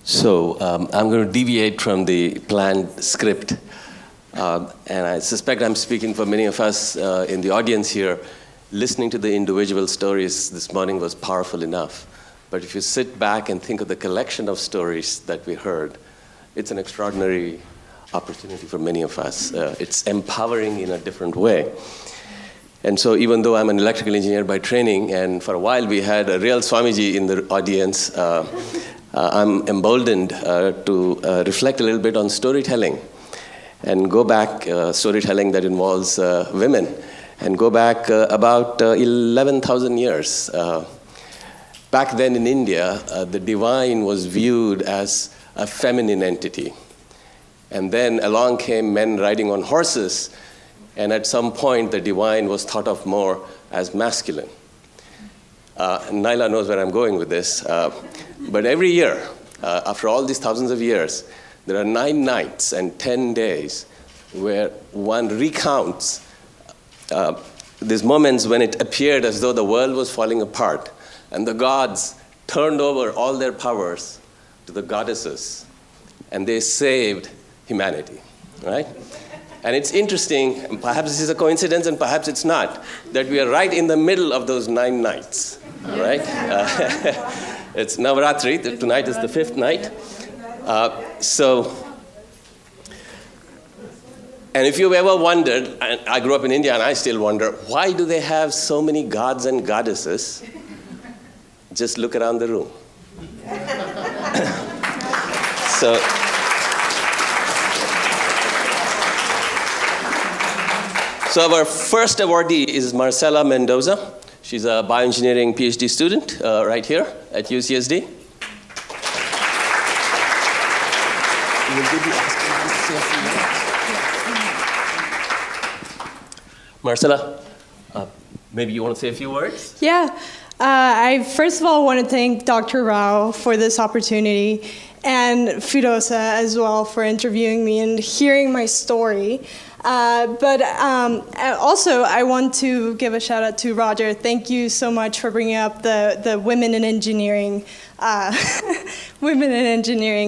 So I'm going to deviate from the planned script. And I suspect I'm speaking for many of us in the audience here. Listening to the individual stories this morning was powerful enough. But if you sit back and think of the collection of stories that we heard, it's an extraordinary opportunity for many of us. It's empowering in a different way. And so even though I'm an electrical engineer by training, and for a while we had a real Swamiji in the audience, I'm emboldened to reflect a little bit on storytelling and go back, storytelling that involves women, and go back about 11,000 years. Back then in India, the divine was viewed as a feminine entity. And then along came men riding on horses, and at some point the divine was thought of more as masculine. Naila knows where I'm going with this. But every year, after all these thousands of years, there are 9 nights and 10 days where one recounts these moments when it appeared as though the world was falling apart and the gods turned over all their powers to the goddesses and they saved humanity, right? And it's interesting, and perhaps this is a coincidence and perhaps it's not, that we are right in the middle of those 9 nights, right? It's Navaratri, tonight is the 5th night. And if you've ever wondered, and I grew up in India and I still wonder, why do they have so many gods and goddesses? Just look around the room. So our first awardee is Marcela Mendoza. She's a bioengineering PhD student right here at UCSD. Marcela, maybe you want to say a few words? Yeah. I first of all want to thank Dr. Rao for this opportunity and Firoza as well for interviewing me and hearing my story. But also, I want to give a shout out to Roger. Thank you so much for bringing up the women in engineering,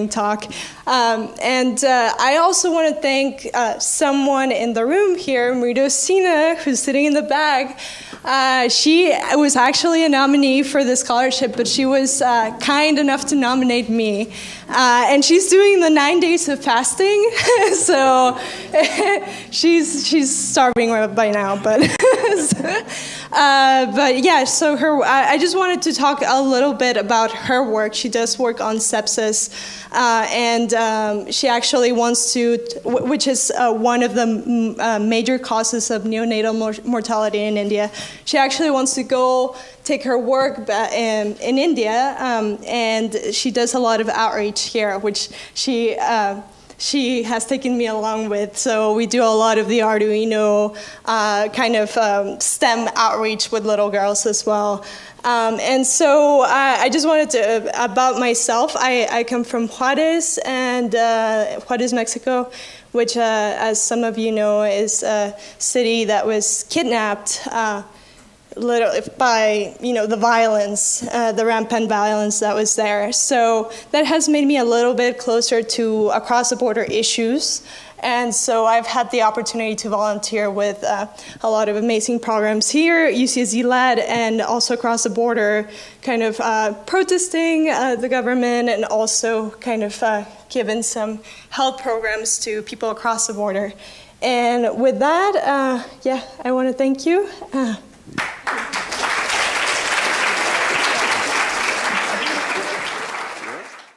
talk. And I also want to thank someone in the room here, Mridosina, who's sitting in the back. She was actually a nominee for the scholarship, but she was kind enough to nominate me. And she's doing the 9 days of fasting, so she's starving by now. But yeah, so I just wanted to talk a little bit about her work. She does work on sepsis, and she actually wants to, which is one of the major causes of neonatal mortality in India. She actually wants to go take her work in India, and she does a lot of outreach here, which she has taken me along with. So we do a lot of the Arduino STEM outreach with little girls as well. And so I just wanted to, about myself, I come from Juarez, and Juarez, Mexico, which, as some of you know, is a city that was kidnapped literally by, the violence, the rampant violence that was there. So that has made me a little bit closer to across-the-border issues. And so I've had the opportunity to volunteer with a lot of amazing programs here, UCSD-led, and also across the border, kind of protesting the government and also kind of giving some health programs to people across the border. And with that, I want to thank you.